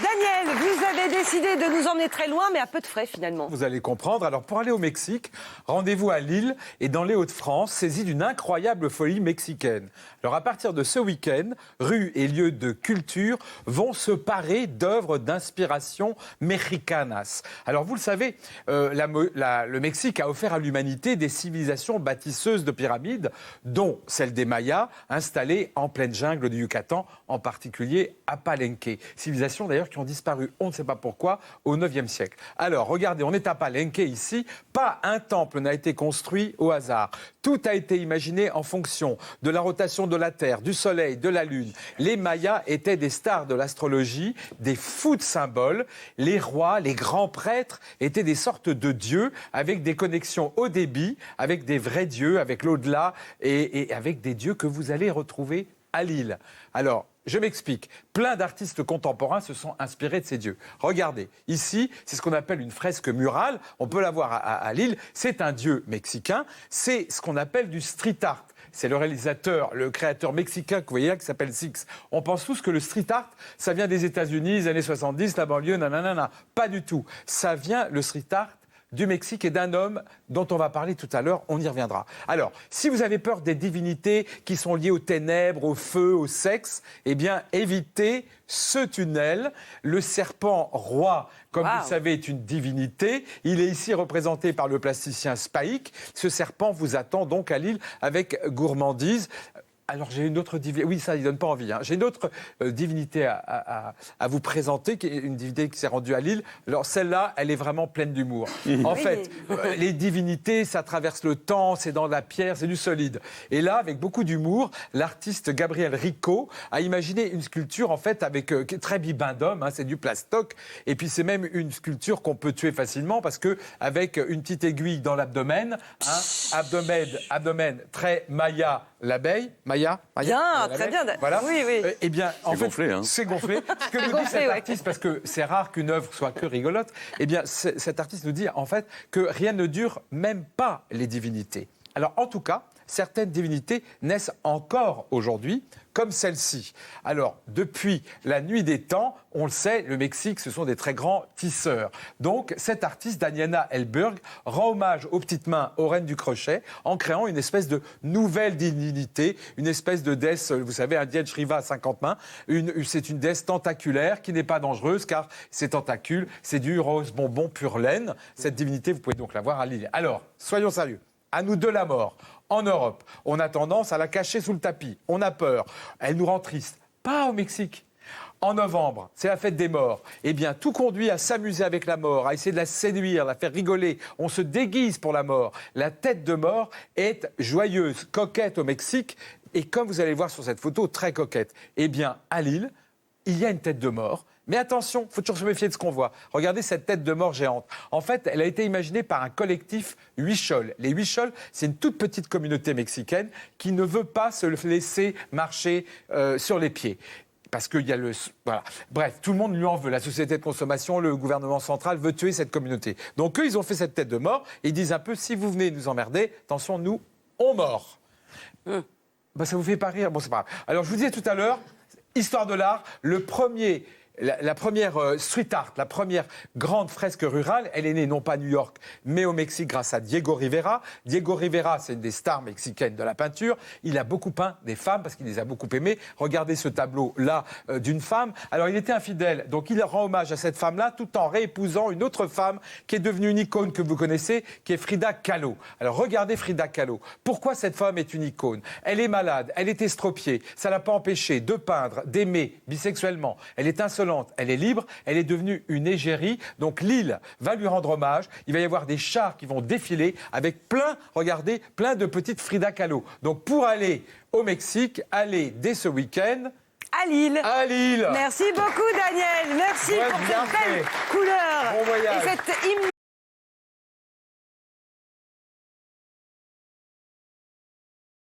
Daniel, vous avez décidé de nous emmener très loin, mais à peu de frais finalement. Vous allez comprendre. Alors, pour aller au Mexique, rendez-vous à Lille et dans les Hauts-de-France, saisi d'une incroyable folie mexicaine. Alors, à partir de ce week-end, rues et lieux de culture vont se parer d'œuvres d'inspiration mexicanas. Alors, vous le savez, le Mexique a offert à l'humanité des civilisations bâtisseuses de pyramides, dont celle des Mayas, installées en pleine jungle du Yucatan, en particulier à Palenque. Civilisations d'ailleurs qui ont disparu, on ne sait pas pourquoi, au IXe siècle. Alors, regardez, on est à Palenque ici. Pas un temple n'a été construit au hasard. Tout a été imaginé en fonction de la rotation de la Terre, du Soleil, de la Lune. Les Mayas étaient des stars de l'astrologie, des fous de symboles. Les rois, les grands prêtres étaient des sortes de dieux avec des connexions haut débit, avec des vrais dieux, avec l'au-delà et avec des dieux que vous allez retrouver à Lille. Alors, je m'explique. Plein d'artistes contemporains se sont inspirés de ces dieux. Regardez, ici, c'est ce qu'on appelle une fresque murale. On peut la voir à Lille. C'est un dieu mexicain. C'est ce qu'on appelle du street art. C'est le réalisateur, le créateur mexicain que vous voyez là, qui s'appelle Six. On pense tous que le street art, ça vient des États-Unis, les années 70, la banlieue, nanana. Pas du tout. Ça vient, le street art, du Mexique et d'un homme dont on va parler tout à l'heure, on y reviendra. Alors, si vous avez peur des divinités qui sont liées aux ténèbres, au feu, au sexe, eh bien, évitez ce tunnel. Le serpent roi, comme vous le savez, est une divinité. Il est ici représenté par le plasticien Spaik. Ce serpent vous attend donc à Lille avec gourmandise. Alors, j'ai une autre divinité. Oui, ça, il ne donne pas envie. Hein. J'ai une autre divinité à vous présenter, qui est une divinité qui s'est rendue à Lille. Alors, celle-là, elle est vraiment pleine d'humour. En fait, les divinités, ça traverse le temps, c'est dans la pierre, c'est du solide. Et là, avec beaucoup d'humour, l'artiste Gabriel Rico a imaginé une sculpture, en fait, avec très bibendum, hein, c'est du plastoc. Et puis, c'est même une sculpture qu'on peut tuer facilement parce qu'avec une petite aiguille dans l'abdomen, hein, abdomen très maya, l'abeille, Maya, bien, très bien. Voilà. Oui, oui. Eh bien, en fait, gonflé, hein. c'est gonflé. Ce que nous dit cet artiste, parce que c'est rare qu'une œuvre soit que rigolote, eh bien, cet artiste nous dit en fait que rien ne dure, même pas les divinités. Alors, en tout cas, certaines divinités naissent encore aujourd'hui, comme celle-ci. Alors, depuis la nuit des temps, on le sait, le Mexique, ce sont des très grands tisseurs. Donc, cet artiste, Daniela Elberg, rend hommage aux petites mains, aux reines du crochet, en créant une espèce de nouvelle divinité, une espèce de déesse, vous savez, indienne Shriva à 50 mains. C'est une déesse tentaculaire qui n'est pas dangereuse, car ses tentacules, c'est du rose bonbon pure laine. Cette divinité, vous pouvez donc la voir à Lille. Alors, soyons sérieux. À nous de la mort. En Europe, on a tendance à la cacher sous le tapis. On a peur. Elle nous rend triste. Pas au Mexique. En novembre, c'est la fête des morts. Eh bien, tout conduit à s'amuser avec la mort, à essayer de la séduire, la faire rigoler. On se déguise pour la mort. La tête de mort est joyeuse, coquette au Mexique. Et comme vous allez voir sur cette photo, très coquette. Eh bien, à Lille, il y a une tête de mort. Mais attention, il faut toujours se méfier de ce qu'on voit. Regardez cette tête de mort géante. En fait, elle a été imaginée par un collectif Huichol. Les Huichol, c'est une toute petite communauté mexicaine qui ne veut pas se laisser marcher sur les pieds. Parce qu'il y a le... Voilà. Bref, tout le monde lui en veut. La société de consommation, le gouvernement central veut tuer cette communauté. Donc eux, ils ont fait cette tête de mort et ils disent un peu, si vous venez nous emmerder, attention, nous, on mord. Bah, ça vous fait pas rire? Bon, c'est pas grave. Alors, je vous disais tout à l'heure, histoire de l'art, la première street art, la première grande fresque rurale, elle est née non pas à New York, mais au Mexique grâce à Diego Rivera. Diego Rivera, c'est une des stars mexicaines de la peinture. Il a beaucoup peint des femmes parce qu'il les a beaucoup aimées. Regardez ce tableau-là d'une femme. Alors, il était infidèle, donc il rend hommage à cette femme-là tout en réépousant une autre femme qui est devenue une icône que vous connaissez, qui est Frida Kahlo. Alors, regardez Frida Kahlo. Pourquoi cette femme est une icône? Elle est malade, elle est estropiée. Ça ne l'a pas empêchée de peindre, d'aimer bisexuellement. Elle est insolente, elle est libre, elle est devenue une égérie. Donc Lille va lui rendre hommage. Il va y avoir des chars qui vont défiler avec regardez, plein de petites Frida Kahlo. Donc pour aller au Mexique, allez dès ce week-end à Lille. À Lille. Merci beaucoup, Daniel. Merci pour cette belle couleur Bon voyage. et cette immense